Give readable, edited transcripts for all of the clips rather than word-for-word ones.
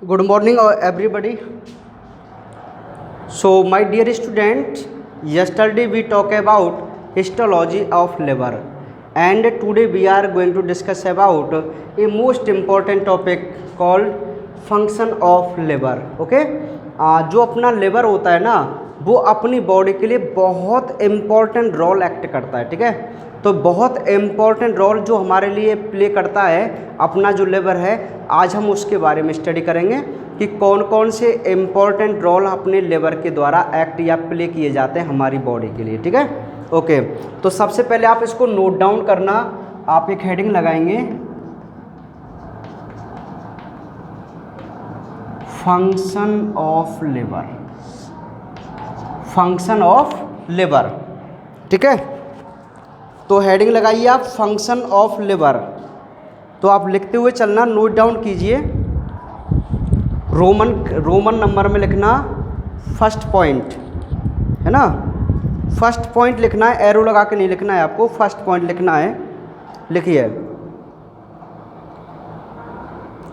Good morning, everybody. So, my dear student, yesterday we talked about histology of liver, and today we are going to discuss about a most important topic called function of liver. Okay? जो अपना liver होता है ना, वो अपनी body के लिए बहुत इम्पॉर्टेंट रोल एक्ट करता है. ठीक है, तो बहुत इम्पॉर्टेंट रोल जो हमारे लिए प्ले करता है अपना जो लिवर है, आज हम उसके बारे में स्टडी करेंगे कि कौन कौन से इम्पॉर्टेंट रोल अपने लिवर के द्वारा एक्ट या प्ले किए जाते हैं हमारी बॉडी के लिए. ठीक है, ओके. तो सबसे पहले आप इसको नोट डाउन करना. आप एक हेडिंग लगाएंगे, function of liver. Function of liver. ठीक है, तो हेडिंग लगाइए आप फंक्शन ऑफ लिवर. तो आप लिखते हुए चलना, नोट डाउन कीजिए. रोमन नंबर में लिखना फर्स्ट पॉइंट, है ना. फर्स्ट पॉइंट लिखना है, एरो लगा के नहीं लिखना है आपको, फर्स्ट पॉइंट लिखना है. लिखिए,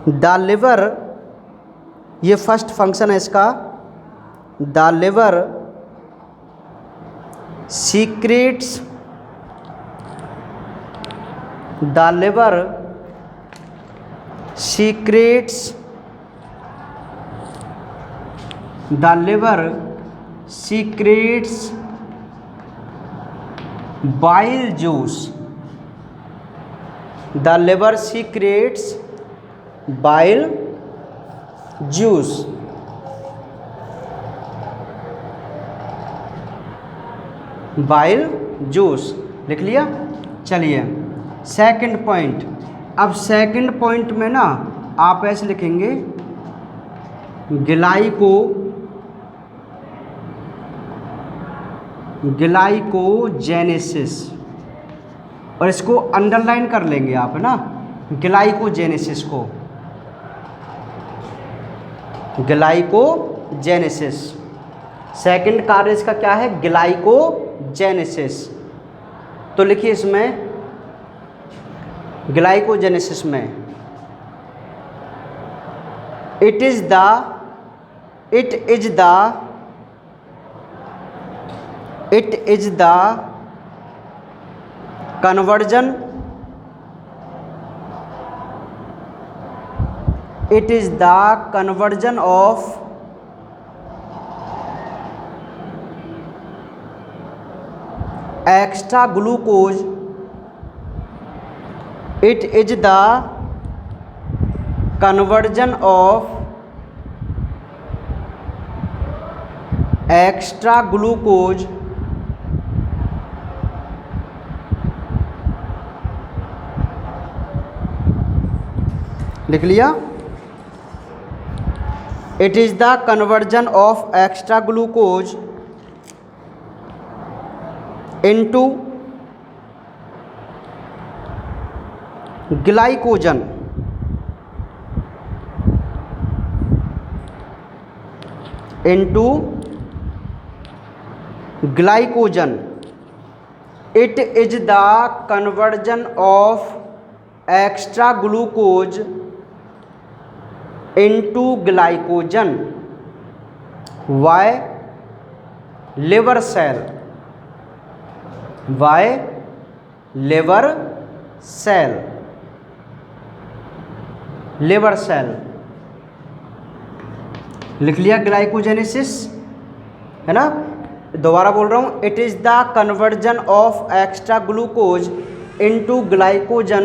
द लिवर, ये फर्स्ट फंक्शन है इसका. The liver secrets, the liver secrets, the liver secrets bile juice. The liver secrets bile juice. Bile juice लिख लिया. चलिए सेकंड पॉइंट. अब सेकंड पॉइंट में ना आप ऐसे लिखेंगे, ग्लाइकोजेनेसिस, और इसको अंडरलाइन कर लेंगे आप, है ना. ग्लाइकोजेनेसिस को, ग्लाइकोजेनेसिस. सेकंड कार्य इसका क्या है? ग्लाइकोजेनेसिस. तो लिखिए इसमें, ग्लाइकोजेनेसिस में it is the conversion, it is the conversion of extra glucose, it is the conversion of extra glucose लिख लिया. It is the conversion of extra glucose into glycogen, into glycogen. It is the conversion of extra glucose into glycogen by liver cell, by liver cell, liver cell. लिख लिया glycogenesis, है ना. दोबारा बोल रहा हूँ, it is the conversion of extra glucose into glycogen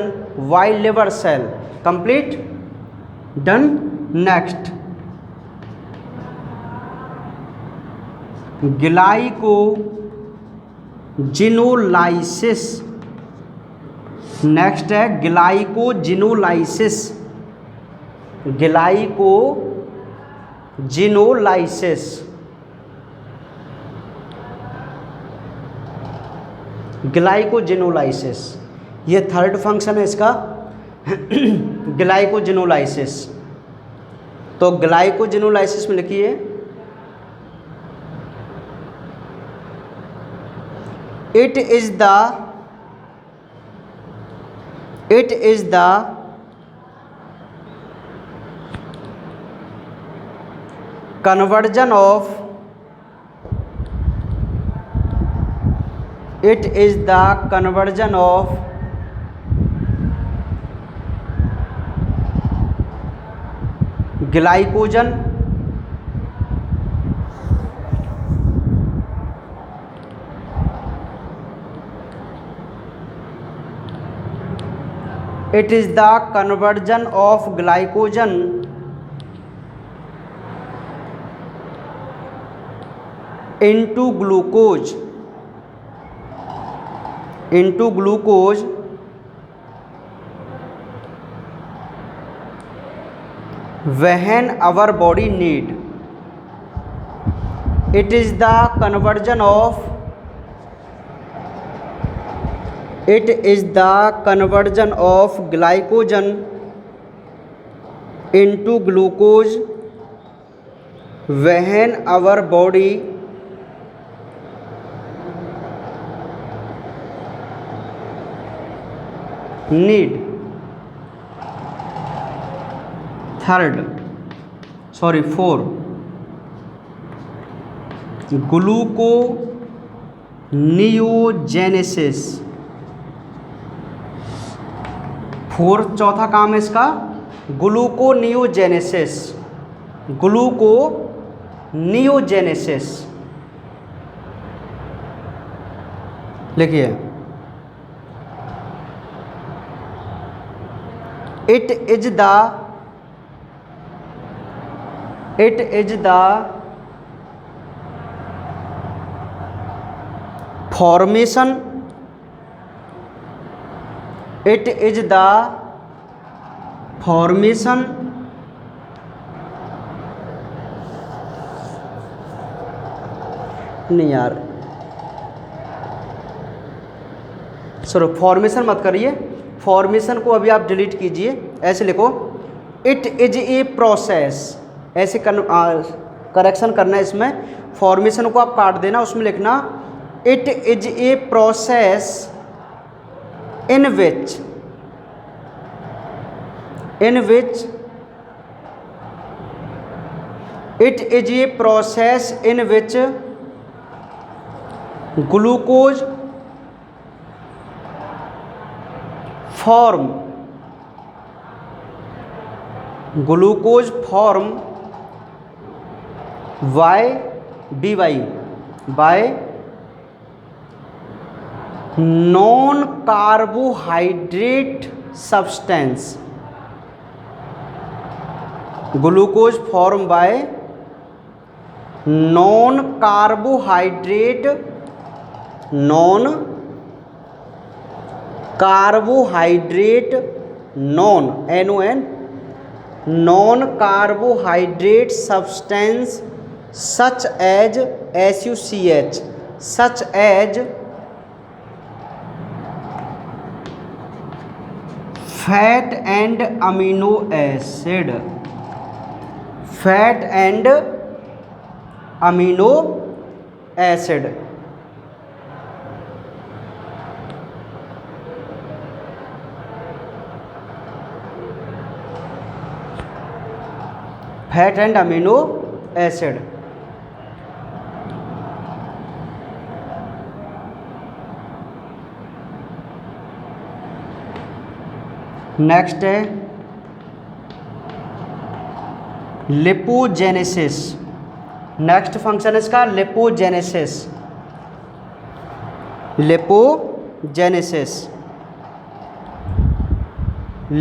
by liver cell. Complete, done. Next, glycogenolysis. Next है glycogenolysis. Glycogenolysis, glycogenolysis, ये थर्ड फंक्शन है इसका, ग्लाइकोजिनोलाइसिस. तो ग्लाइकोजिनोलाइसिस में लिखिए, it is the conversion of it is the conversion of glycogen it is the conversion of glycogen into glucose when our body need. It is the conversion of glycogen into glucose when our body need. Four, gluconeogenesis. Fourth चौथा काम है इसका gluconeogenesis. लिखिए, it is the formation नहीं यार, sir formation मत करिए, formation को अभी आप डिलीट कीजिए, ऐसे लिखो इट इज ए प्रोसेस, ऐसे करेक्शन करना है इसमें। फॉर्मेशन को आप काट देना, उसमें लिखना it is a process in which it is a process in which glucose form by non carbohydrate substance. Glucose formed by non carbohydrate non carbohydrate substance such as SUCH, such as fat and amino acid, fat and amino acid. Fat and amino acid. Next है lipogenesis. Next function इसका lipogenesis.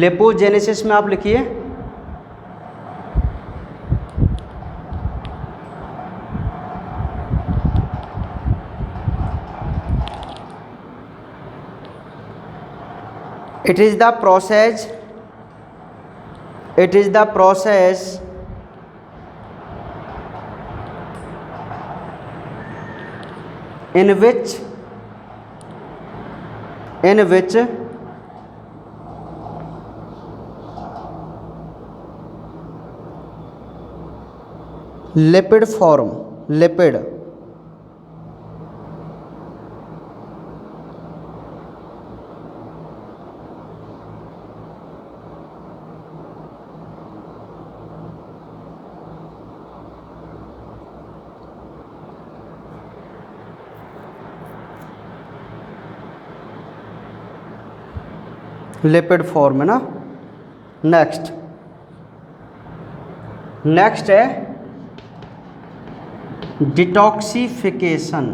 Lipogenesis में आप लिखिए it is the process in which lipid lipid form है ना। Next है detoxification.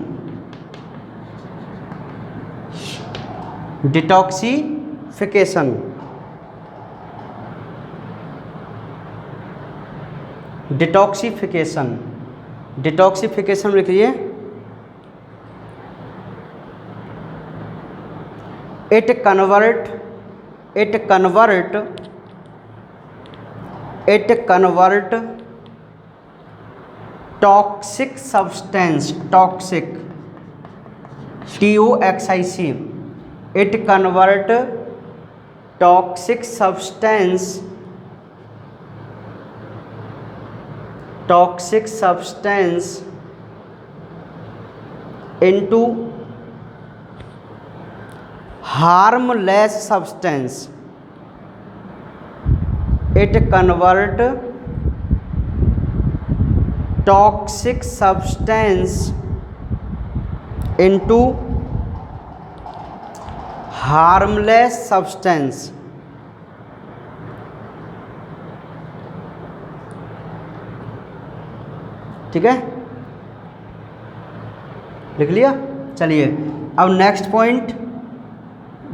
Detoxification detoxification detoxification लिखिए। It convert toxic substance, toxic TOXIC, it convert toxic substance into harmless substance. It convert toxic substance into harmless substance. ठीक है, लिख लिया। चलिए अब नेक्स्ट पॉइंट,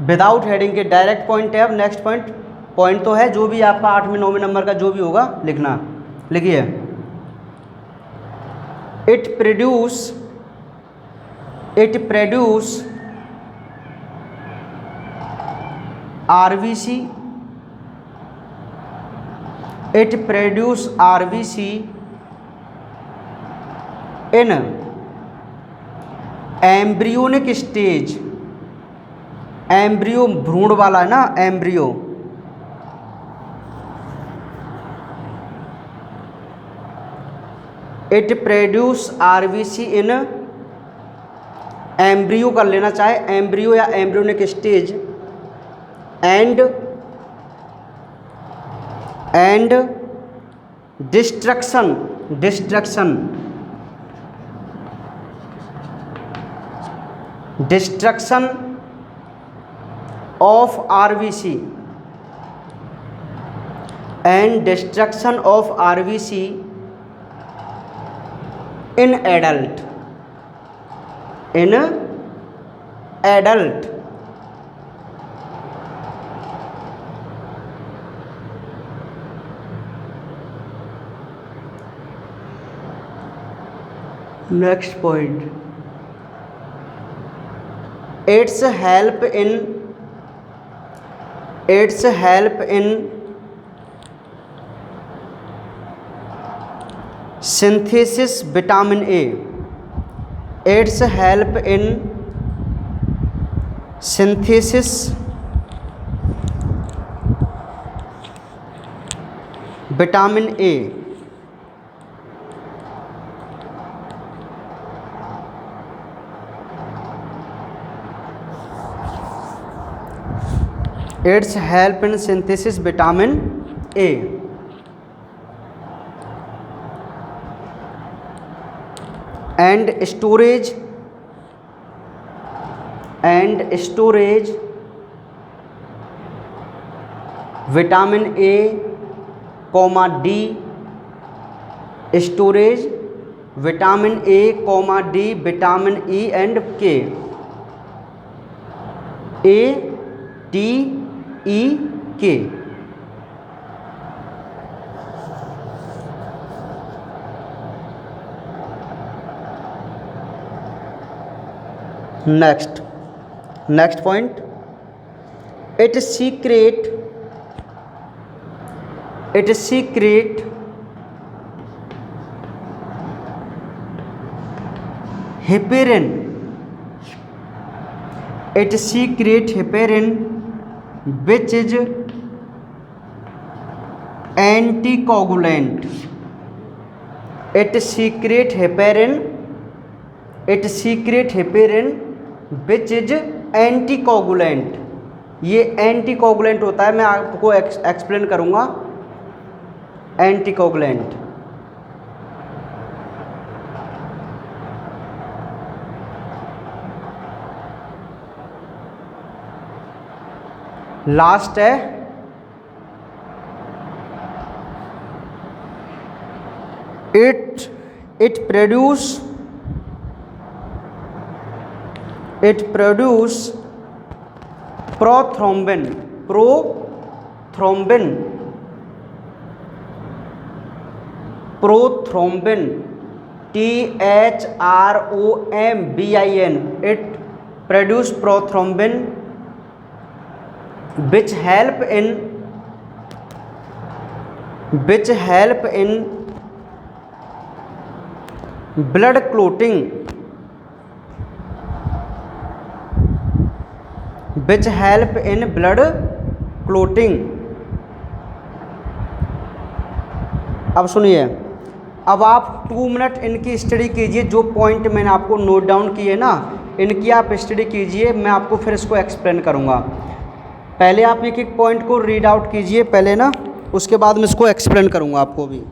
विदाउट हेडिंग के डायरेक्ट पॉइंट है। अब नेक्स्ट पॉइंट तो है जो भी आपका 8वें 9वें नंबर का जो भी होगा लिखना। लिखिए, it produce RBC, it produce RBC in embryonic stage. Embryo भ्रूण वाला है ना, embryo. It produce RBC in embryo कर लेना, चाहे एम्ब्रियो या embryonic stage, and destruction of RBC and destruction of RBC in adult. Next point, its help in synthesis vitamin A. Its help in synthesis vitamin A. Its help in synthesis vitamin A. And storage vitamin A, D. Storage vitamin A, D, vitamin E and K. A, T, E, K. Next point, it secrete heparin. It secrete heparin which is anticoagulant. It secrete heparin which is anticoagulant. ये anticoagulant होता है, मैं आपको explain करूँगा। Anticoagulant last है it produce prothrombin THROMBIN. It produce prothrombin which help in blood clotting, अब सुनिए, अब आप 2 मिनट इनकी स्टडी कीजिए। जो पॉइंट मैंने आपको नोट डाउन किए ना, इनकी आप स्टडी कीजिए। मैं आपको फिर इसको एक्सप्लेन करूँगा। पहले आप एक एक पॉइंट को रीड आउट कीजिए पहले ना, उसके बाद मैं इसको एक्सप्लेन करूँगा आपको भी।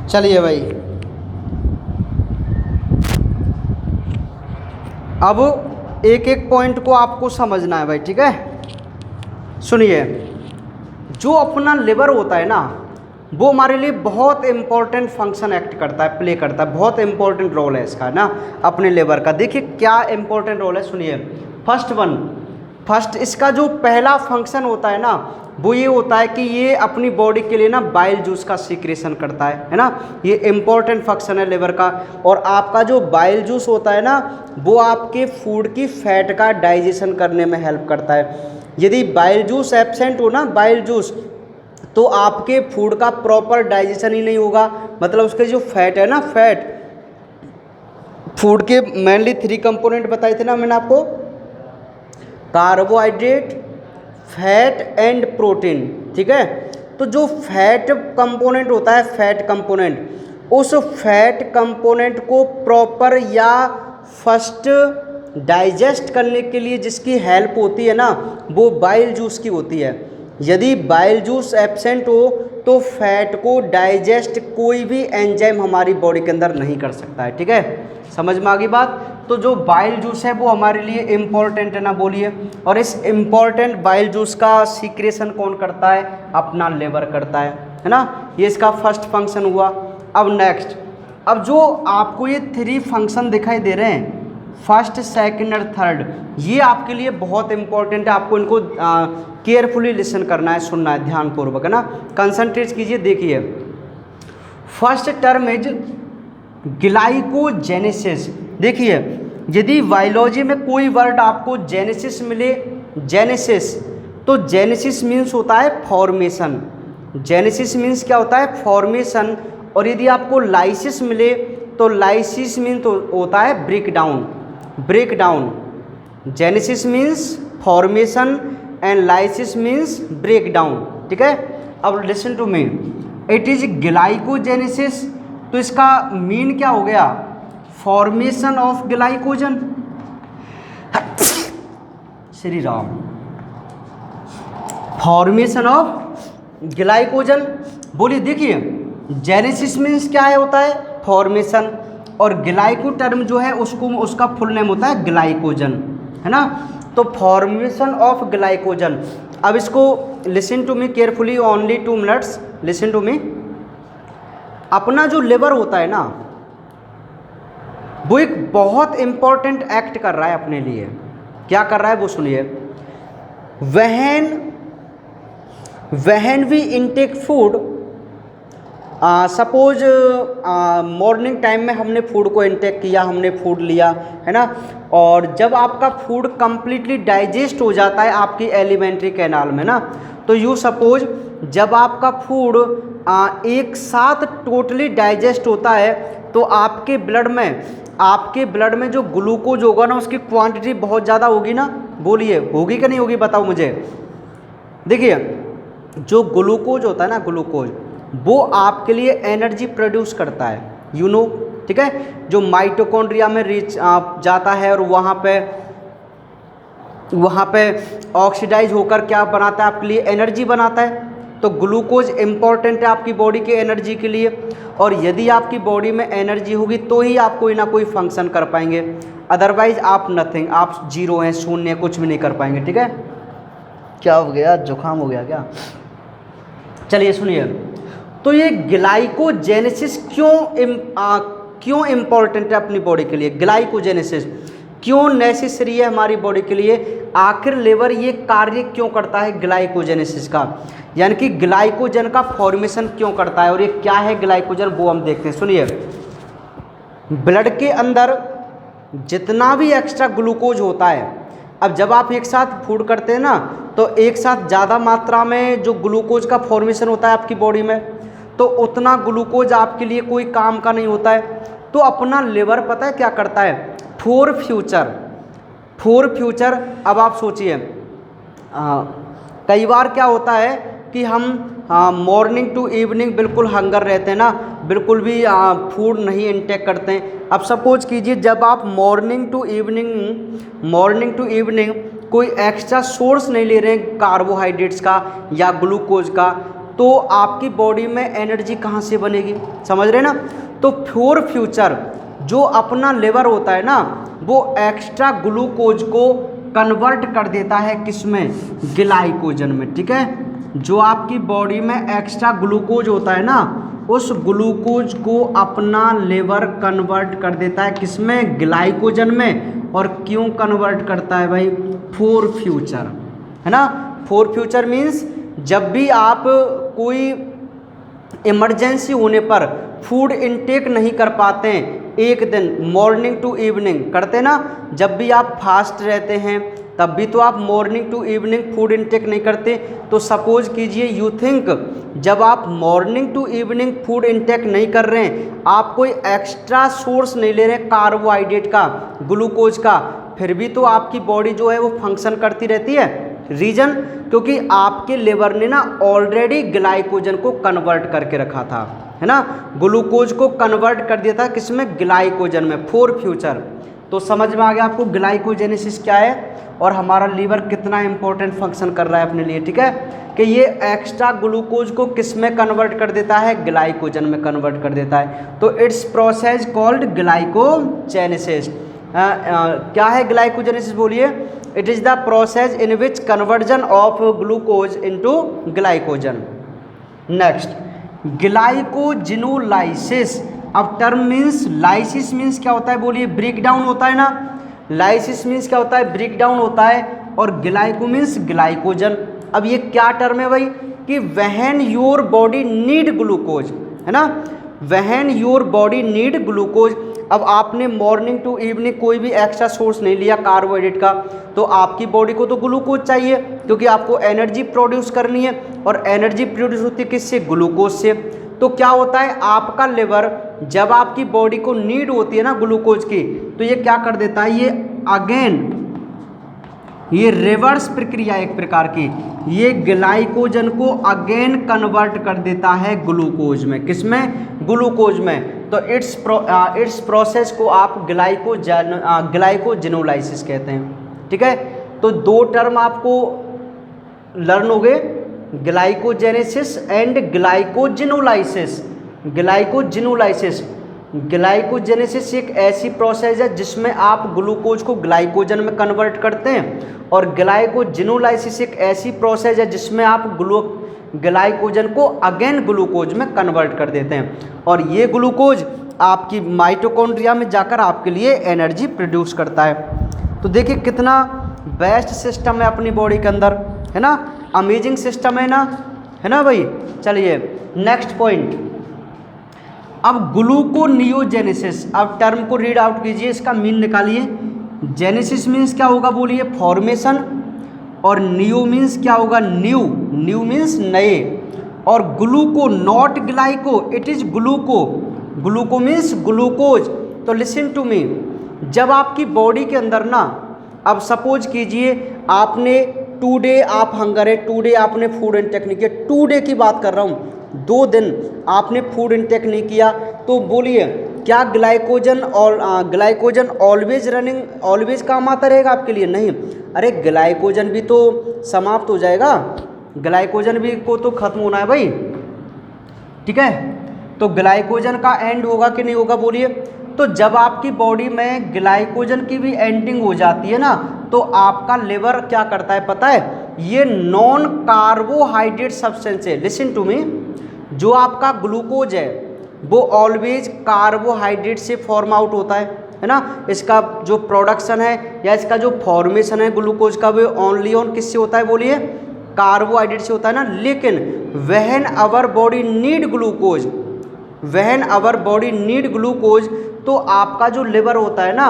चलिए भाई, अब एक एक पॉइंट को आपको समझना है भाई, ठीक है। सुनिए, जो अपना लिवर होता है ना, वो हमारे लिए बहुत इंपॉर्टेंट फंक्शन एक्ट करता है, प्ले करता है, बहुत इंपॉर्टेंट रोल है इसका ना, अपने लिवर का। देखिए क्या इंपॉर्टेंट रोल है, सुनिए। फर्स्ट इसका जो पहला फंक्शन होता है ना, वो ये होता है कि ये अपनी बॉडी के लिए ना बाइल जूस का सीक्रेशन करता है ना। ये इंपॉर्टेंट फंक्शन है लिवर का। और आपका जो बाइल जूस होता है ना, वो आपके फूड की फैट का डाइजेशन करने में हेल्प करता है। यदि बाइल जूस एब्सेंट हो ना, बाइल जूस, तो आपके फूड का प्रॉपर डाइजेशन ही नहीं होगा। मतलब उसके जो फैट है ना, फैट, फूड के मेनली 3 कंपोनेंट बताए थे ना मैंने आपको, कार्बोहाइड्रेट, फैट एंड प्रोटीन, ठीक है। तो जो फैट कंपोनेंट होता है, फैट कंपोनेंट, उस फैट कंपोनेंट को प्रॉपर या फर्स्ट डाइजेस्ट करने के लिए जिसकी हेल्प होती है ना, वो बाइल जूस की होती है। यदि बाइल जूस एब्सेंट हो तो फैट को डाइजेस्ट कोई भी एंजाइम हमारी बॉडी के अंदर नहीं कर सकता है, ठीक है। समझ में आ गई बात। तो जो बाइल जूस है वो हमारे लिए इम्पॉर्टेंट है ना, बोलिए। और इस इम्पॉर्टेंट बाइल जूस का सीक्रेशन कौन करता है? अपना लिवर करता है ना। ये इसका फर्स्ट फंक्शन हुआ। अब नेक्स्ट, अब जो आपको ये 3 फंक्शन दिखाई दे रहे हैं, फर्स्ट, सेकंड और थर्ड, ये आपके लिए बहुत इंपॉर्टेंट है। आपको इनको केयरफुली लिसन करना है, सुनना है ध्यानपूर्वक, है ना। कंसंट्रेट कीजिए। देखिए, फर्स्ट टर्म इज ग्लाइकोजेनेसिस। देखिए, यदि बायोलॉजी में कोई वर्ड आपको जेनेसिस मिले, जेनेसिस, तो जेनेसिस मीन्स होता है फॉर्मेशन, जेनेसिस मीन्स क्या होता है, फॉर्मेशन। और यदि आपको लाइसिस मिले तो लाइसिस मीन तो होता है break down, break down. Genesis means formation and lysis means break down, ठीक है। अब listen to me, it is glycogenesis, तो इसका मीन क्या हो गया, formation of glycogen. Shri Ram, formation of glycogen. बोलिए, देखिए जेनेसिस मीन्स क्या है, होता है फॉर्मेशन, और ग्लाइको टर्म जो है उसको उसका फुल नेम होता है ग्लाइकोजन, है ना। तो फॉर्मेशन ऑफ ग्लाइकोजन। अब इसको listen to me carefully, only 2 minutes, listen to me. अपना जो लिवर होता है ना, वो एक बहुत इंपॉर्टेंट एक्ट कर रहा है अपने लिए। क्या कर रहा है वो सुनिए। When we intake food, suppose morning time में हमने फूड को इनटेक किया, हमने फूड लिया, है ना, और जब आपका फूड कंप्लीटली डाइजेस्ट हो जाता है आपकी एलिमेंट्री कैनाल में ना, तो यू सपोज जब आपका फूड एक साथ टोटली डाइजेस्ट होता है तो आपके ब्लड में जो ग्लूकोज होगा ना, उसकी क्वांटिटी बहुत ज़्यादा होगी ना। बोलिए, होगी कि नहीं होगी, बताओ मुझे। देखिए, जो ग्लूकोज होता है ना, ग्लूकोज वो आपके लिए एनर्जी प्रोड्यूस करता है, यू नो, ठीक है। जो माइटोकॉन्ड्रिया में रीच जाता है और वहाँ पे ऑक्सीडाइज होकर क्या बनाता है, आपके लिए एनर्जी बनाता है। तो ग्लूकोज इम्पॉर्टेंट है आपकी बॉडी के एनर्जी के लिए, और यदि आपकी बॉडी में एनर्जी होगी तो ही आप कोई ना कोई फंक्शन कर पाएंगे, अदरवाइज आप नथिंग, आप जीरो हैं, शून्य, कुछ भी नहीं कर पाएंगे, ठीक है। क्या हो गया, जुकाम हो गया क्या? चलिए सुनिए, तो ये ग्लाइकोजेनेसिस क्यों इम्पॉर्टेंट है अपनी बॉडी के लिए, ग्लाइकोजेनेसिस क्यों नेसेसरी है हमारी बॉडी के लिए, आखिर लिवर ये कार्य क्यों करता है ग्लाइकोजेनेसिस का, यानी कि ग्लाइकोजन का फॉर्मेशन क्यों करता है, और ये क्या है ग्लाइकोजन वो हम देखते हैं। सुनिए, ब्लड के अंदर जितना भी एक्स्ट्रा ग्लूकोज होता है, अब जब आप एक साथ फूड करते हैं ना, तो एक साथ ज़्यादा मात्रा में जो ग्लूकोज का फॉर्मेशन होता है आपकी बॉडी में, तो उतना ग्लूकोज आपके लिए कोई काम का नहीं होता है। तो अपना लिवर पता है क्या करता है, फॉर फ्यूचर। अब आप सोचिए, कई बार क्या होता है कि हम मॉर्निंग टू इवनिंग बिल्कुल हंगर रहते हैं ना, बिल्कुल भी फूड नहीं इंटेक करते हैं। अब सपोज कीजिए, जब आप मॉर्निंग टू इवनिंग कोई एक्स्ट्रा सोर्स नहीं ले रहे हैं कार्बोहाइड्रेट्स का या ग्लूकोज का, तो आपकी बॉडी में एनर्जी कहाँ से बनेगी, समझ रहे ना। तो फॉर फ्यूचर जो अपना लिवर होता है ना, वो एक्स्ट्रा ग्लूकोज को कन्वर्ट कर देता है किसमें, ग्लाइकोजन में, ठीक है। जो आपकी बॉडी में एक्स्ट्रा ग्लूकोज होता है ना, उस ग्लूकोज को अपना लिवर कन्वर्ट कर देता है किसमें, ग्लाइकोजन में। और क्यों कन्वर्ट करता है भाई, फॉर फ्यूचर, है ना। फॉर फ्यूचर मीन्स जब भी आप कोई इमरजेंसी होने पर फूड इनटेक नहीं कर पाते हैं, एक दिन मॉर्निंग टू इवनिंग करते ना, जब भी आप फास्ट रहते हैं तब भी तो आप morning to evening food intake नहीं करते। तो सपोज कीजिए, यू थिंक जब आप morning to evening food intake नहीं कर रहे हैं, आप कोई एक्स्ट्रा सोर्स नहीं ले रहे कार्बोहाइड्रेट का, ग्लूकोज का, फिर भी तो आपकी बॉडी जो है वो फंक्शन करती रहती है। रीज़न, क्योंकि आपके लिवर ने ना ऑलरेडी ग्लाइकोजन को कन्वर्ट करके रखा था, है ना, ग्लूकोज को कन्वर्ट कर दिया था किसमें, ग्लाइकोजन में, फॉर फ्यूचर। तो समझ में आ गया आपको ग्लाइकोजेनेसिस क्या है और हमारा लीवर कितना इंपॉर्टेंट फंक्शन कर रहा है अपने लिए, ठीक है। कि ये एक्स्ट्रा ग्लूकोज को किस में कन्वर्ट कर देता है, ग्लाइकोजन में कन्वर्ट कर देता है। तो इट्स प्रोसेस कॉल्ड ग्लाइकोजेनेसिस। क्या है ग्लाइकोजेनेसिस, बोलिए। It is the process in which conversion of glucose into glycogen. Next, glycogenolysis. अब टर्म मीन्स, लाइसिस मीन्स क्या होता है, बोलिए, ब्रेक डाउन होता है ना। लाइसिस मीन्स क्या होता है, ब्रेक डाउन होता है, और ग्लाइको मीन्स ग्लाइकोजन। अब ये क्या टर्म है भाई, कि when your body need glucose, है ना, when your body need glucose. अब आपने मॉर्निंग टू इवनिंग कोई भी एक्स्ट्रा सोर्स नहीं लिया कार्बोहाइड्रेट का, तो आपकी बॉडी को तो ग्लूकोज चाहिए, क्योंकि आपको एनर्जी प्रोड्यूस करनी है, और एनर्जी प्रोड्यूस होती है किससे? ग्लूकोज से। तो क्या होता है, आपका लिवर जब आपकी बॉडी को नीड होती है ना ग्लूकोज की, तो ये क्या कर देता है, ये अगेन ये रिवर्स प्रक्रिया एक प्रकार की, ये ग्लाइकोजन को अगेन कन्वर्ट कर देता है ग्लूकोज में। किसमें? ग्लूकोज में। तो इट्स प्रोसेस को आप ग्लाइकोजेनोलाइसिस कहते हैं। ठीक है, तो दो टर्म आपको लर्न हो गए, glycogenesis and glycogenolysis. Glycogenolysis, glycogenesis एक ऐसी प्रोसेस है जिसमें आप ग्लूकोज को ग्लाइकोजन में कन्वर्ट करते हैं, और ग्लाइकोजेनोलाइसिस एक ऐसी प्रोसेस है जिसमें आप ग्लाइकोजन को अगेन ग्लूकोज में कन्वर्ट कर देते हैं, और ये ग्लूकोज आपकी माइटोकॉन्ड्रिया में जाकर आपके लिए एनर्जी प्रोड्यूस करता है। तो देखिए कितना बेस्ट सिस्टम है अपनी बॉडी के अंदर, है ना, अमेजिंग सिस्टम है ना भाई। चलिए नेक्स्ट पॉइंट, अब ग्लूकोनियोजेनेसिस, अब टर्म को रीड आउट कीजिए, इसका मीन निकालिए। जेनेसिस मीन्स क्या होगा बोलिए? फॉर्मेशन, और नियो मीन्स क्या होगा? न्यू मीन्स नए, और gluco not glyco, it is gluco means glucose. तो लिसन टू मी, जब आपकी बॉडी के अंदर ना, अब सपोज कीजिए आपने टुडे आप हंगर है, टुडे आपने फूड इनटेक नहीं किया, टुडे की बात कर रहा हूँ, 2 दिन आपने फूड इनटेक नहीं किया, तो बोलिए क्या ग्लाइकोजन ऑलवेज रनिंग, ऑलवेज काम आता रहेगा आपके लिए? नहीं, अरे ग्लाइकोजन भी तो समाप्त हो जाएगा, ग्लाइकोजन भी को तो खत्म होना है भाई। ठीक है, तो ग्लाइकोजन का एंड होगा कि नहीं होगा बोलिए? तो जब आपकी बॉडी में ग्लाइकोजन की भी एंडिंग हो जाती है ना, तो आपका लिवर क्या करता है पता है? ये नॉन कार्बोहाइड्रेट सब्सटेंस है, लिसन टू मी, जो आपका ग्लूकोज है वो ऑलवेज कार्बोहाइड्रेट से फॉर्म आउट होता है ना। इसका जो प्रोडक्शन है या इसका जो फॉर्मेशन है ग्लूकोज का, वो ओनली ऑन किससे होता है बोलिए? कार्बोहाइड्रेट से होता है ना। लेकिन when our body need glucose, तो आपका जो लिवर होता है ना,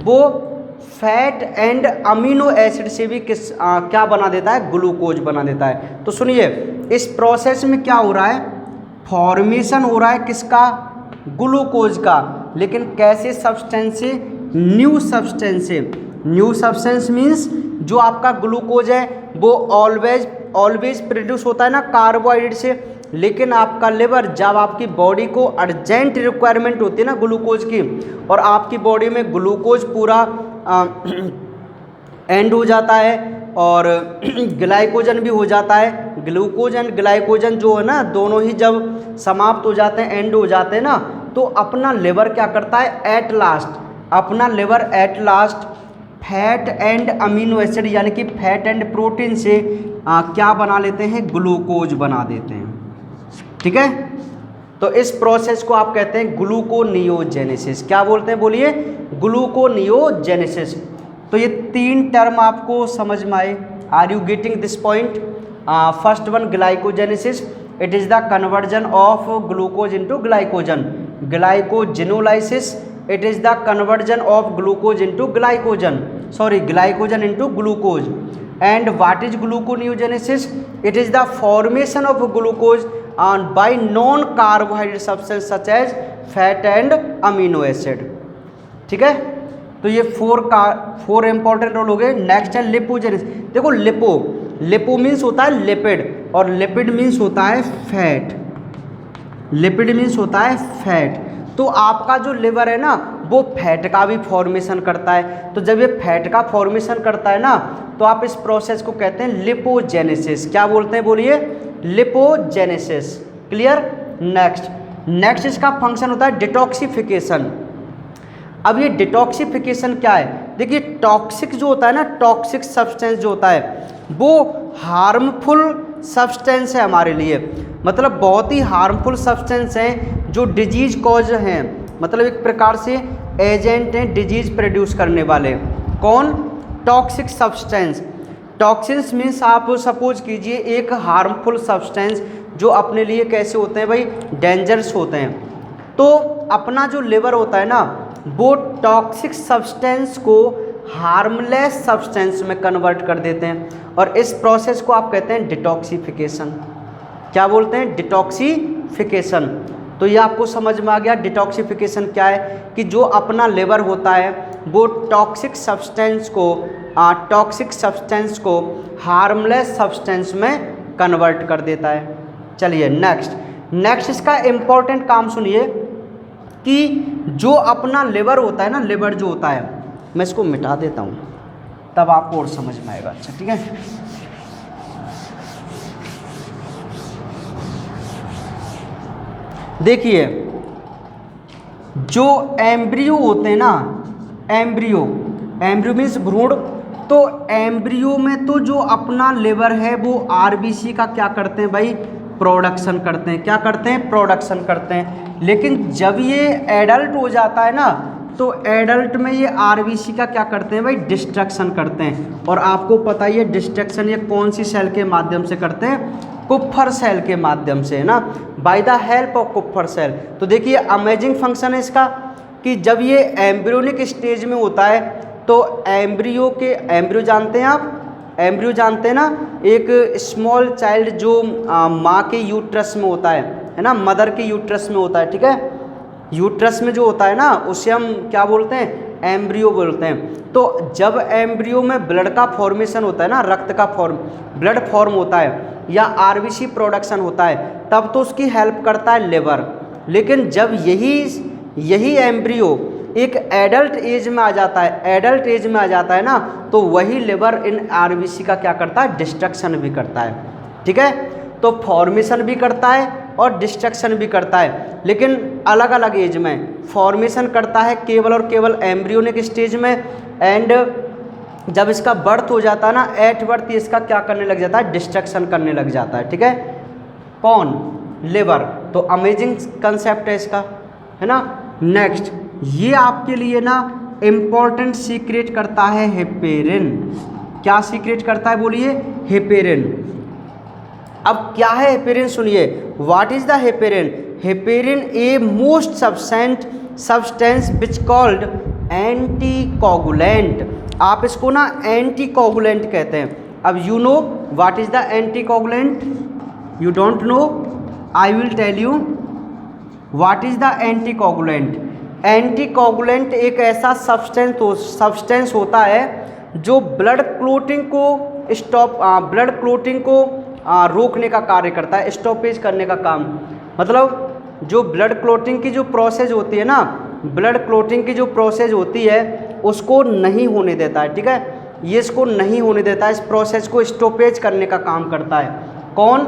वो फैट एंड अमीनो एसिड से भी क्या बना देता है? ग्लूकोज बना देता है। तो सुनिए, इस प्रोसेस में क्या हो रहा है? फॉर्मेशन हो रहा है किसका? ग्लूकोज का, लेकिन कैसे सब्सटेंस से? न्यू सब्सटेंस से। न्यू सब्सटेंस मीन्स जो आपका ग्लूकोज है वो ऑलवेज प्रोड्यूस होता है ना कार्बोहाइड्रेट से, लेकिन आपका लिवर जब आपकी बॉडी को अर्जेंट रिक्वायरमेंट होती है ना ग्लूकोज की, और आपकी बॉडी में ग्लूकोज पूरा एंड हो जाता है और ग्लाइकोजन भी हो जाता है, ग्लूकोज एंड ग्लाइकोजन जो है ना, दोनों ही जब समाप्त हो जाते हैं, एंड हो जाते हैं ना, तो अपना लिवर क्या करता है? At last fat and amino acid यानी कि फैट एंड प्रोटीन से क्या बना लेते हैं? ग्लूकोज बना देते हैं। ठीक है, तो इस प्रोसेस को आप कहते हैं ग्लूकोनियोजेनेसिस। क्या बोलते हैं बोलिए? ग्लूकोनियोजेनेसिस। तो ये 3 टर्म आपको समझ में आए? Are you getting this point? First one glycogenesis, it is the conversion of glucose into glycogen. Glycogenolysis, it is the conversion of glucose into glycogen into glucose. And what is gluconeogenesis? It is the formation of glucose by non-carbohydrate substance such as fat and amino acid। ठीक है, तो ये 4 important role हो गए। Next है lipogenesis. देखो lipo means होता है लिपिड, और लिपिड मीन्स होता है फैट। तो आपका जो लिवर है ना, वो फैट का भी फॉर्मेशन करता है। तो जब ये फैट का फॉर्मेशन करता है ना, तो आप इस प्रोसेस को कहते हैं लिपोजेनेसिस। क्या बोलते हैं बोलिए? लिपोजेनेसिस। क्लियर? नेक्स्ट इसका फंक्शन होता है डिटॉक्सिफिकेशन। अब ये डिटॉक्सिफिकेशन क्या है? देखिए टॉक्सिक जो होता है ना, टॉक्सिक सब्सटेंस जो होता है वो हार्मफुल सब्सटेंस है हमारे लिए, मतलब बहुत ही हार्मफुल सब्सटेंस हैं जो डिजीज कॉज हैं, मतलब एक प्रकार से एजेंट हैं डिजीज प्रोड्यूस करने वाले। कौन? Toxic substance. टॉक्सिन्स मीन्स आप सपोज कीजिए एक हार्मफुल सब्सटेंस जो अपने लिए कैसे होते हैं भाई? डेंजरस होते हैं। तो अपना जो लिवर होता है ना वो टॉक्सिक सब्सटेंस को हार्मलेस सब्सटेंस में कन्वर्ट कर देते हैं, और इस प्रोसेस को आप कहते हैं डिटॉक्सिफिकेशन। क्या बोलते हैं? डिटॉक्सिफिकेशन। तो ये आपको समझ में आ गया डिटॉक्सिफिकेशन क्या है, कि जो अपना लिवर होता है वो टॉक्सिक सब्सटेंस को हार्मलेस सब्सटेंस में कन्वर्ट कर देता है। चलिए नेक्स्ट इसका इम्पोर्टेंट काम सुनिए कि जो अपना लिवर होता है ना, लिवर जो होता है, मैं इसको मिटा देता हूँ तब आपको और समझ में आएगा। अच्छा ठीक है, देखिए जो एम्ब्रियो होते हैं ना, एम्ब्रियो मीन्स भ्रूण, तो एम्ब्रियो में तो जो अपना लिवर है वो आरबीसी का क्या करते हैं भाई? प्रोडक्शन करते हैं। क्या करते हैं? प्रोडक्शन करते हैं। लेकिन जब ये एडल्ट हो जाता है ना, तो एडल्ट में ये आरबीसी का क्या करते हैं भाई? डिस्ट्रक्शन करते हैं। और आपको पता ही है डिस्ट्रक्शन ये कौन सी सेल के माध्यम से करते हैं? कुप्फर सेल के माध्यम से, है ना, by the help of Kupffer cell. तो देखिए अमेजिंग फंक्शन है इसका कि जब ये एम्ब्रियोनिक स्टेज में होता है तो एम्ब्रियो जानते हैं आप? एम्ब्रियो जानते हैं ना, एक स्मॉल चाइल्ड जो माँ के यूट्रस में होता है ना, मदर के यूट्रस में होता है, ठीक है, यूट्रस में जो होता है ना उसे हम क्या बोलते हैं? एम्ब्रियो बोलते हैं। तो जब एम्ब्रियो में ब्लड का फॉर्मेशन होता है ना, रक्त का ब्लड फॉर्म होता है या आरबीसी प्रोडक्शन होता है, तब तो उसकी हेल्प करता है लिवर। लेकिन जब यही एम्ब्रियो एक एडल्ट एज में आ जाता है, ना, तो वही लिवर इन आरबीसी का क्या करता है? डिस्ट्रक्शन भी करता है। ठीक है, तो फॉर्मेशन भी करता है और डिस्ट्रक्शन भी करता है, लेकिन अलग अलग एज में। फॉर्मेशन करता है केवल और केवल एम्ब्रियोनिक स्टेज में, एंड जब इसका बर्थ हो जाता है ना, एट बर्थ इसका क्या करने लग जाता है? डिस्ट्रक्शन करने लग जाता है। ठीक है, कौन? लिवर। तो अमेजिंग कंसेप्ट है इसका, है ना। नेक्स्ट ये आपके लिए ना इम्पॉर्टेंट सीक्रेट करता है हेपेरिन। क्या सीक्रेट करता है बोलिए? हेपेरिन। अब क्या है हेपेरिन सुनिए, what is the heparin? Heparin a most substance which called anticoagulant. आप इसको ना एंटीकोगुलेंट कहते हैं। अब you know what is the anticoagulant? You don't know? I will tell you what is the anticoagulant. Anticoagulant एक ऐसा substance होता है जो ब्लड क्लोटिंग को रोकने का कार्य करता है, स्टॉपेज करने का काम। मतलब जो ब्लड क्लोटिंग की जो प्रोसेस होती है ना, ब्लड क्लोटिंग की जो प्रोसेस होती है उसको नहीं होने देता है। ठीक है, ये इसको नहीं होने देता है, इस प्रोसेस को स्टॉपेज करने का काम करता है। कौन?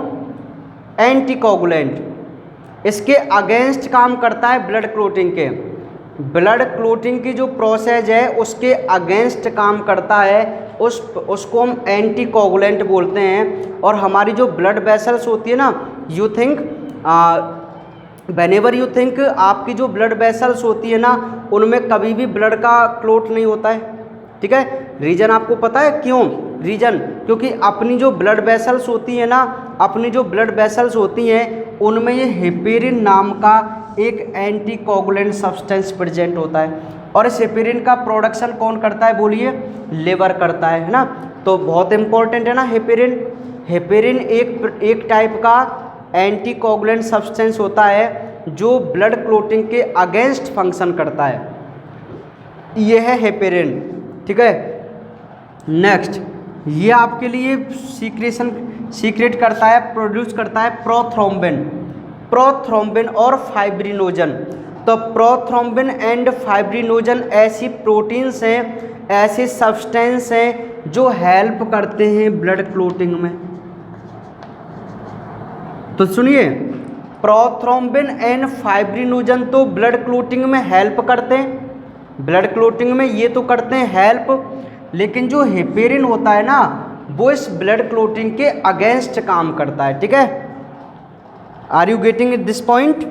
एंटीकोगुलेंट। इसके अगेंस्ट काम करता है ब्लड क्लोटिंग के। ब्लड क्लोटिंग की जो प्रोसेस है उसके अगेंस्ट काम करता है, उसको हम एंटीकोगुलेंट बोलते हैं। और हमारी जो ब्लड वेसल्स होती है ना, you think whenever you think, आपकी जो ब्लड वेसल्स होती है ना उनमें कभी भी ब्लड का क्लोट नहीं होता है। ठीक है, रीजन आपको पता है क्यों? रीजन क्योंकि अपनी जो ब्लड वेसल्स होती है ना, उनमें ये हेपेरिन नाम का एक एंटीकोगुलेंट सब्सटेंस प्रेजेंट होता है। और इस हेपेरिन का प्रोडक्शन कौन करता है बोलिए? लिवर करता है ना। तो बहुत इंपॉर्टेंट है ना हेपेरिन। हेपेरिन एक टाइप का एंटीकोगुलेंट सब्सटेंस होता है जो ब्लड क्लोटिंग के अगेंस्ट फंक्शन करता है। ये है हेपेरिन। ठीक है, नेक्स्ट ये आपके लिए सीक्रेट करता है, प्रोड्यूस करता है प्रोथ्रोम्बिन और फाइब्रिनोजन। तो प्रोथ्रोम्बिन एंड फाइब्रिनोजन ऐसी प्रोटीन्स हैं, ऐसे सब्सटेंस हैं जो हेल्प करते हैं ब्लड क्लोटिंग में। तो सुनिए, प्रोथ्रोम्बिन एंड फाइब्रिनोजन तो ब्लड क्लोटिंग में हेल्प करते हैं, ब्लड क्लोटिंग में ये तो करते हैं हेल्प, लेकिन जो हेपेरिन होता है ना वो इस ब्लड क्लोटिंग के अगेंस्ट काम करता है। ठीक है, are you getting this point?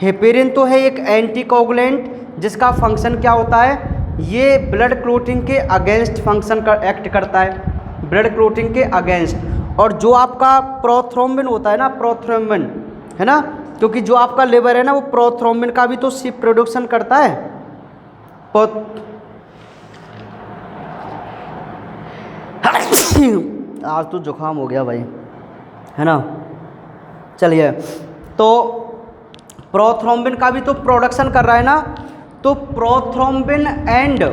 Heparin तो है एक एंटीकोगुलेंट जिसका फंक्शन क्या होता है? ये ब्लड क्लोटिंग के अगेंस्ट फंक्शन एक्ट करता है, ब्लड क्लोटिंग के अगेंस्ट। और जो आपका प्रोथ्रोम्बिन होता है ना, प्रोथ्रोम्बिन है ना, क्योंकि जो आपका लिवर है ना वो प्रोथ्रोम्बिन का भी तो प्रोडक्शन करता है। आज तो जुकाम हो गया भाई, है ना। चलिए, तो प्रोथ्रोम्बिन का भी तो प्रोडक्शन कर रहा है ना। तो प्रोथ्रोम्बिन एंड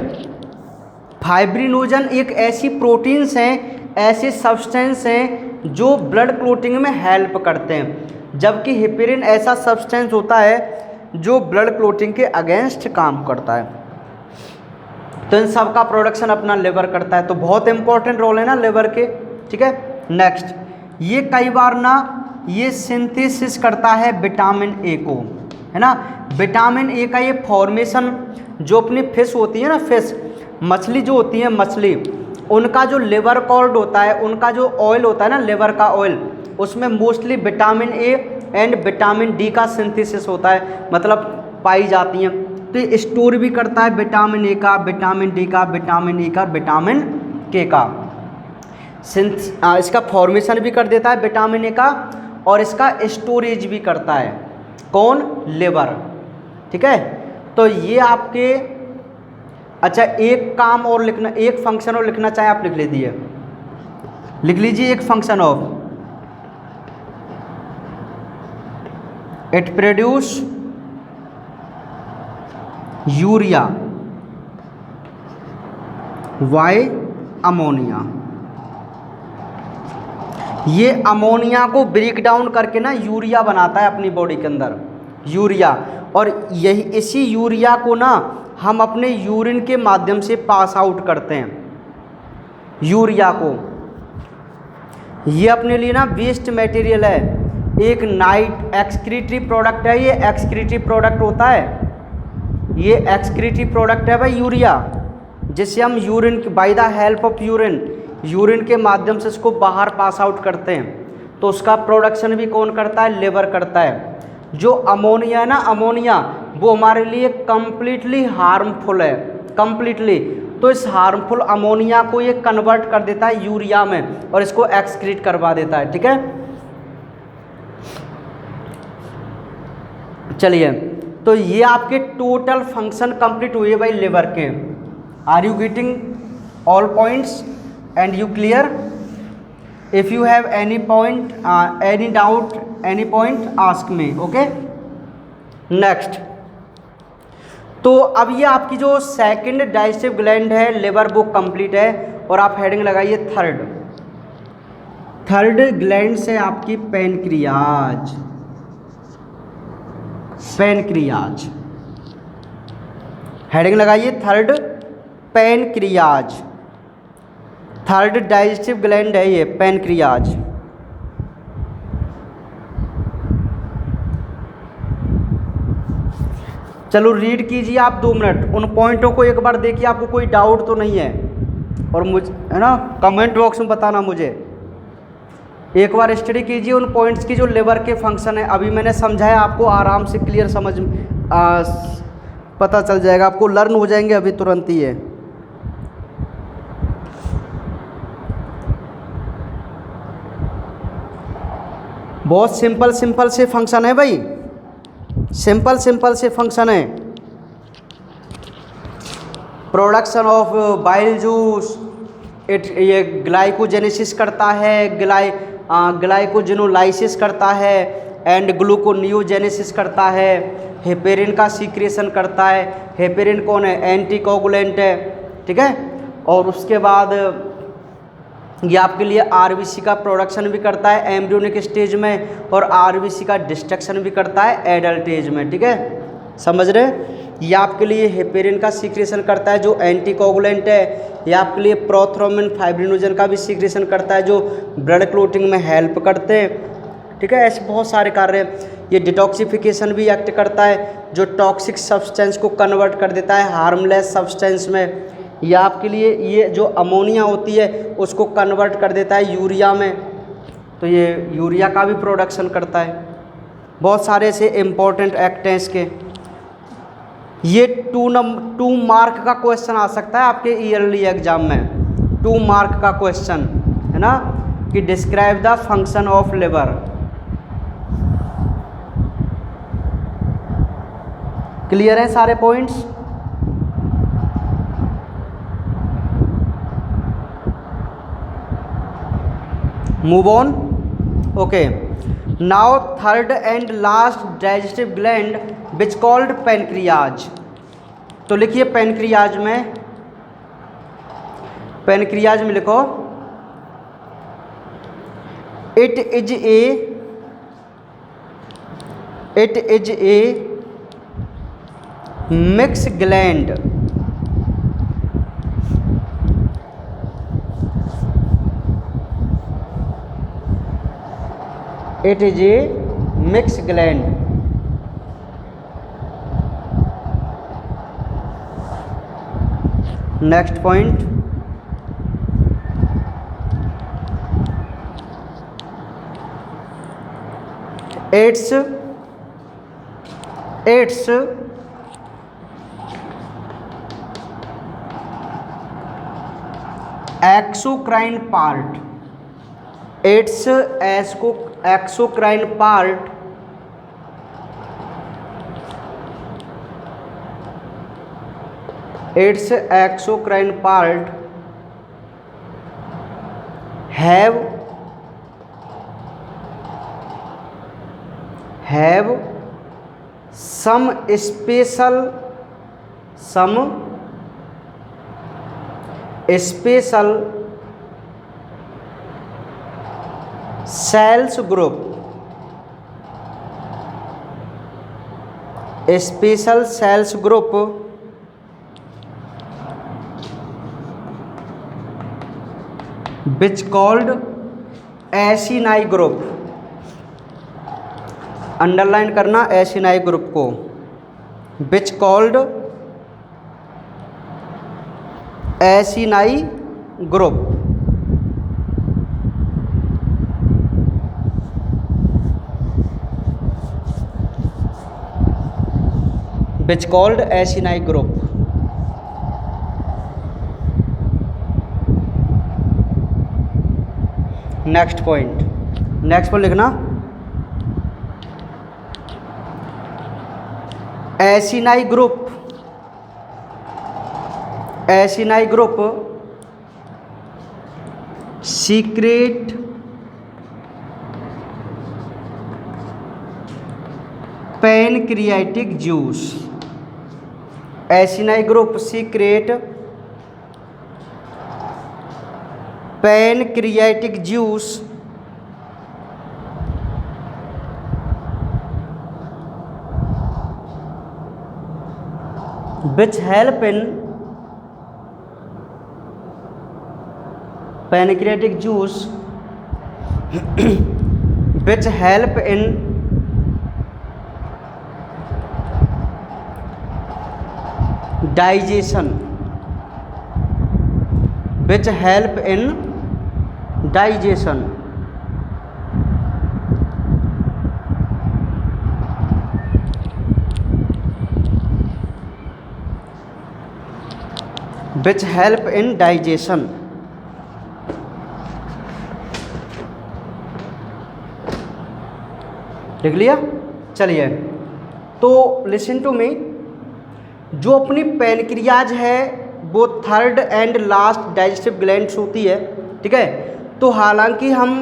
फाइब्रिनोजन एक ऐसी प्रोटीन्स हैं, ऐसे सब्सटेंस हैं जो ब्लड क्लोटिंग में हेल्प करते हैं, जबकि हेपेरिन ऐसा सब्सटेंस होता है जो ब्लड क्लोटिंग के अगेंस्ट काम करता है। तो इन सब का प्रोडक्शन अपना लिवर करता है, तो बहुत इंपॉर्टेंट रोल है ना लिवर के, ठीक है। नेक्स्ट, ये कई बार ना ये सिंथेसिस करता है विटामिन ए को, है ना। विटामिन ए का ये फॉर्मेशन जो अपनी फिश होती है ना, फिश मछली जो होती है, मछली उनका जो लिवर कॉर्ड होता है, उनका जो ऑयल होता है ना लिवर का ऑयल, उसमें mostly vitamin A and vitamin D का सिंथेसिस होता है, मतलब पाई जाती हैं। तो ये स्टोर भी करता है विटामिन ए का, विटामिन डी का, विटामिन ई का, विटामिन के का। इसका फॉर्मेशन भी कर देता है विटामिन ए का, और इसका स्टोरेज भी करता है कौन, लिवर, ठीक है। तो ये आपके, अच्छा एक काम और लिखना, एक फंक्शन और लिखना चाहे आप लिख लीजिए, लिख लीजिए एक function of it produce urea via ammonia. ये अमोनिया को ब्रेक डाउन करके ना यूरिया बनाता है अपनी बॉडी के अंदर, यूरिया। और यही इसी यूरिया को ना हम अपने यूरिन के माध्यम से पास आउट करते हैं, यूरिया को। ये अपने लिए ना वेस्ट मटेरियल है, एक नाइट एक्सक्रीटरी प्रोडक्ट है, ये एक्सक्रीटरी प्रोडक्ट होता है, ये एक्सक्रीटरी प्रोडक्ट है भाई यूरिया, जिसे हम urine bye the help of urine के माध्यम से इसको बाहर पास आउट करते हैं। तो उसका प्रोडक्शन भी कौन करता है, लिवर करता है। जो अमोनिया है ना, अमोनिया वो हमारे लिए कम्प्लीटली हार्मफुल है, कम्प्लीटली। तो इस हार्मफुल अमोनिया को ये कन्वर्ट कर देता है यूरिया में और इसको एक्सक्रीट करवा देता है, ठीक है। चलिए, तो ये आपके टोटल फंक्शन कंप्लीट हुए भाई लिवर के। Are you getting all points and you clear? If you have any point, any doubt, any point ask me, okay. Next, तो अब ये आपकी जो सेकंड डाइजेस्टिव ग्लैंड है लिवर वो कंप्लीट है, और आप हेडिंग लगाइए थर्ड ग्लैंड से आपकी पैनक्रियाज, पैनक्रियाज, हेडिंग लगाइए third pancreas, third digestive gland है ये पैनक्रियाज। चलो रीड कीजिए आप 2 मिनट, उन पॉइंटों को एक बार देखिए, आपको कोई डाउट तो नहीं है, और मुझे है ना कमेंट बॉक्स में बताना मुझे। एक बार स्टडी कीजिए उन पॉइंट्स की जो लिवर के फंक्शन है। अभी मैंने समझाया आपको, आराम से क्लियर समझ पता चल जाएगा आपको, लर्न हो जाएंगे अभी तुरंत ही है। बहुत सिंपल सिंपल से फंक्शन है भाई, सिंपल सिंपल से फंक्शन है। प्रोडक्शन ऑफ बाइल जूस, ये ग्लाइकोजेनेसिस करता है, ग्लाइकोजेनोलाइसिस करता है, एंड ग्लूकोनियोजेनेसिस करता है, हेपेरिन का सीक्रेशन करता है। हेपेरिन कौन है, एंटीकोगुलेंट है, ठीक है। और उसके बाद ये आपके लिए आरबीसी का प्रोडक्शन भी करता है एम्ब्रियोनिक स्टेज में, और आरबीसी का डिस्ट्रक्शन भी करता है एडल्ट एज में, ठीक है, समझ रहे। ये आपके लिए हेपेरिन का सीक्रेशन करता है जो एंटीकोगुलेंट है। ये आपके लिए प्रोथ्रोम्बिन फाइब्रिनोजन का भी सीक्रेशन करता है जो ब्लड क्लोटिंग में हेल्प करते हैं, ठीक है। ऐसे बहुत सारे कार्य हैं। ये डिटॉक्सिफिकेशन भी एक्ट करता है, जो टॉक्सिक सब्सटेंस को कन्वर्ट कर देता है हार्मलेस सब्सटेंस में। ये आपके लिए ये जो अमोनिया होती है उसको कन्वर्ट कर देता है यूरिया में, तो ये यूरिया का भी प्रोडक्शन करता है। बहुत सारे ऐसे इम्पोर्टेंट एक्ट हैं इसके। ये 2 मार्क का क्वेश्चन आ सकता है आपके ईयरली एग्जाम में, 2 मार्क का क्वेश्चन है ना, कि describe the function of liver. Clear हैं सारे points? Move on. Okay, now third and last digestive gland which called pancreas. तो लिखिए पैनक्रियाज में, पैनक्रियाज में लिखो it is a mix gland. It is a mix gland. Next point, it's exocrine part, it's exocrine part its exocrine part have some special cells group, special cells group which called acini group. Underline करना acini group को, which called acini group. which called acini group. Next point लिखना, acini group secrete pancreatic juice. Acini group secrete pancreatic juice which help in pancreatic juice which help in digestion, which help in digestion। which help in digestion। लिख लिया? चलिए, तो listen to मी, जो अपनी pancreas है वो third and last digestive glands होती है, ठीक है। तो हालांकि हम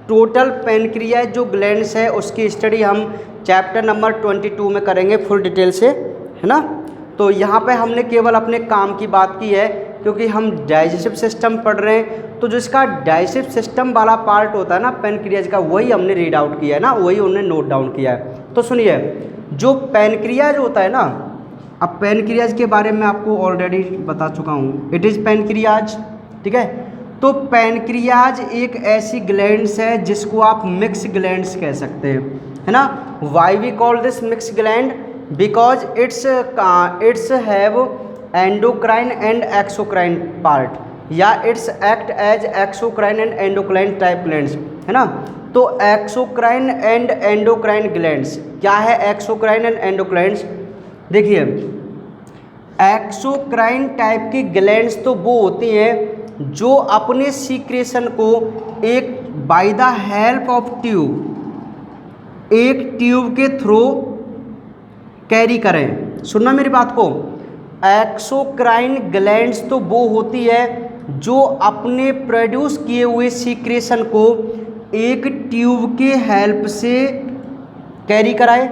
टोटल पैनक्रियाज जो ग्लैंड्स है उसकी स्टडी हम चैप्टर नंबर 22 में करेंगे फुल डिटेल से, है ना। तो यहाँ पे हमने केवल अपने काम की बात की है, क्योंकि हम डाइजेस्टिव सिस्टम पढ़ रहे हैं, तो जिसका डाइजेस्टिव सिस्टम वाला पार्ट होता है ना पैनक्रियाज का, वही हमने रीड आउट किया है ना, वही हमने नोट डाउन किया है। तो सुनिए, जो पैनक्रियाज होता है ना, अब पैनक्रियाज के बारे में आपको ऑलरेडी बता चुका हूँ, इट इज़ पैनक्रियाज, ठीक है। तो पैनक्रियाज एक ऐसी ग्लैंड्स है जिसको आप मिक्स ग्लैंड्स कह सकते हैं, है ना। Why we call this mix gland, because it's have endocrine and exocrine part, या it's act as exocrine and endocrine type glands, है ना। तो एक्सोक्राइन एंड एंडोक्राइन ग्लैंड्स क्या है? एक्सोक्राइन एंड एंडोक्राइन्स, देखिए एक्सोक्राइन टाइप की ग्लैंड्स तो वो होती हैं जो अपने सीक्रेशन को एक bye the help of tube, एक ट्यूब के थ्रू कैरी करें। सुनना मेरी बात को, एक्सोक्राइन ग्लैंड्स तो वो होती है जो अपने प्रोड्यूस किए हुए सीक्रेशन को एक ट्यूब के हेल्प से कैरी कराए,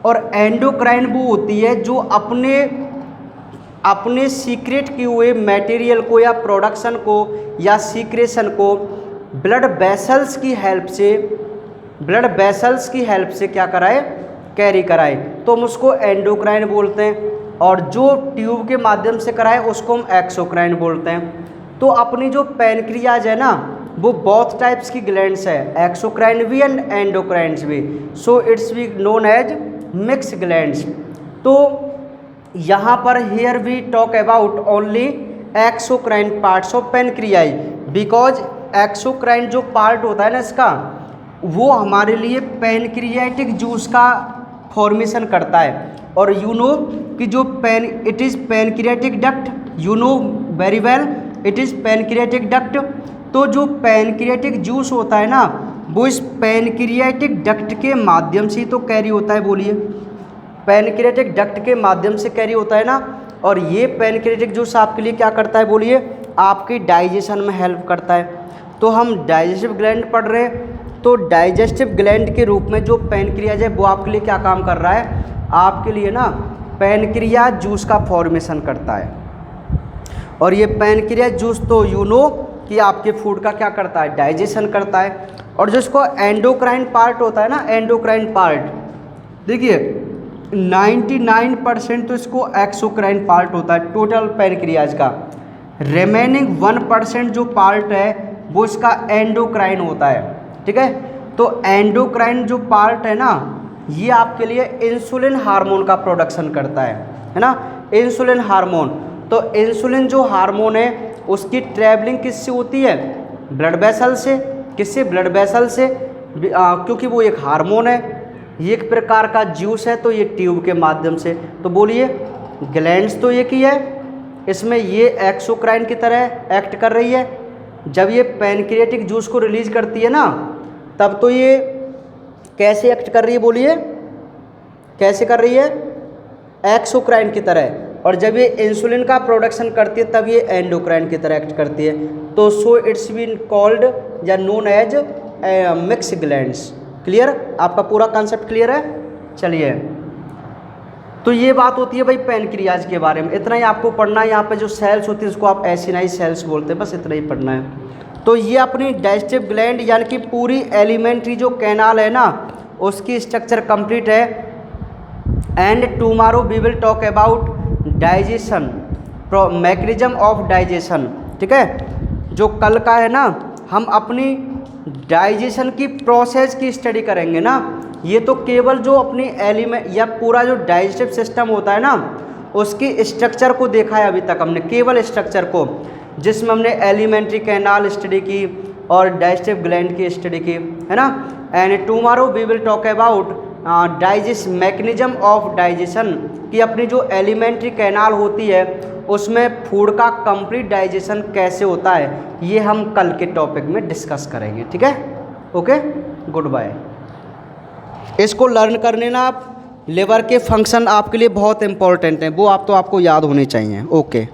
और एंडोक्राइन वो होती है जो अपने सीक्रेट किए हुए मटेरियल को या प्रोडक्शन को या सीक्रेशन को ब्लड वेसल्स की हेल्प से क्या कराए, कैरी कराए, तो हम उसको एंडोक्राइन बोलते हैं, और जो ट्यूब के माध्यम से कराए उसको हम एक्सोक्राइन बोलते हैं। तो अपनी जो पैनक्रियाज है ना वो बोथ टाइप्स की ग्लैंड्स है, एक्सोक्राइन भी एंड एंडोक्राइन्स भी, so it's be known as mix glands. तो यहाँ पर here we talk about only exocrine parts of pancreas, because exocrine जो पार्ट होता है ना इसका, वो हमारे लिए पैनक्रियाटिक जूस का फॉर्मेशन करता है। और यू नो कि जो it is pancreatic duct, you know very well it is pancreatic duct. तो जो पैनक्रियाटिक जूस होता है ना वो इस पैनक्रियाटिक डक्ट के माध्यम से तो कैरी होता है, बोलिए, पैनक्रियाटिक डक्ट के माध्यम से कैरी होता है ना। और ये पैनक्रियाटिक जूस आपके लिए क्या करता है, बोलिए, आपकी डाइजेशन में हेल्प करता है। तो हम डाइजेस्टिव ग्लैंड पढ़ रहे हैं, तो डाइजेस्टिव ग्लैंड के रूप में जो पैनक्रियाज है वो आपके लिए क्या काम कर रहा है, आपके लिए ना पैनक्रियाज जूस का फॉर्मेशन करता है। और ये पैनक्रियाज जूस तो यू नो कि आपके फूड का क्या करता है, डाइजेशन करता है। और जिसको एंडोक्राइन पार्ट होता है ना, एंडोक्राइन पार्ट, देखिए 99% तो इसको एक्सोक्राइन पार्ट होता है टोटल पैनक्रियाज का, रिमेनिंग 1% जो पार्ट है वो इसका एंडोक्राइन होता है, ठीक है। तो एंडोक्राइन जो पार्ट है ना ये आपके लिए इंसुलिन हार्मोन का प्रोडक्शन करता है ना, इंसुलिन हार्मोन। तो इंसुलिन जो हार्मोन है उसकी ट्रैवलिंग किससे होती है, ब्लड वेसल से। किससे, ब्लड वेसल से, क्योंकि वो एक हार्मोन है, ये एक प्रकार का जूस है, तो ये ट्यूब के माध्यम से। तो बोलिए ग्लैंड्स तो एक ही है, इसमें ये एक्सोक्राइन की तरह एक्ट कर रही है। जब ये पैनक्रियाटिक जूस को रिलीज करती है ना तब तो ये कैसे एक्ट कर रही है, बोलिए, कैसे कर रही है, एक्सोक्राइन की तरह। और जब ये इंसुलिन का प्रोडक्शन करती है तब ये एंडोक्राइन की तरह एक्ट करती है। तो सो इट्स बीन कॉल्ड या known as mix glands. Clear, आपका पूरा कॉन्सेप्ट क्लियर है। चलिए, तो ये बात होती है भाई पैनक्रियाज के बारे में, इतना ही आपको पढ़ना है। यहाँ पे जो सेल्स होती है उसको आप एसिनाई सेल्स बोलते हैं, बस इतना ही पढ़ना है। तो ये अपनी डाइजेस्टिव ग्लैंड यानी कि पूरी एलिमेंट्री जो कैनाल है ना उसकी स्ट्रक्चर कंप्लीट है। And tomorrow we will talk about digestion, mechanism of digestion, ठीक है। जो कल का है ना हम अपनी डाइजेशन की प्रोसेस की स्टडी करेंगे ना, ये तो केवल जो अपनी एलिमेंट या पूरा जो डाइजेस्टिव सिस्टम होता है ना उसकी स्ट्रक्चर को देखा है अभी तक हमने, केवल स्ट्रक्चर को, जिसमें हमने एलिमेंट्री कैनाल स्टडी की और डाइजेस्टिव ग्लैंड की स्टडी की, है ना। And tomorrow we will talk about digest mechanism of digestion, कि अपनी जो एलिमेंट्री कैनाल होती है उसमें फूड का कंप्लीट डाइजेशन कैसे होता है, ये हम कल के टॉपिक में डिस्कस करेंगे, ठीक है। Okay, good bye. इसको लर्न करने ना आप लिवर के फंक्शन आपके लिए बहुत इंपॉर्टेंट हैं, वो आपको याद होने चाहिए। ओके।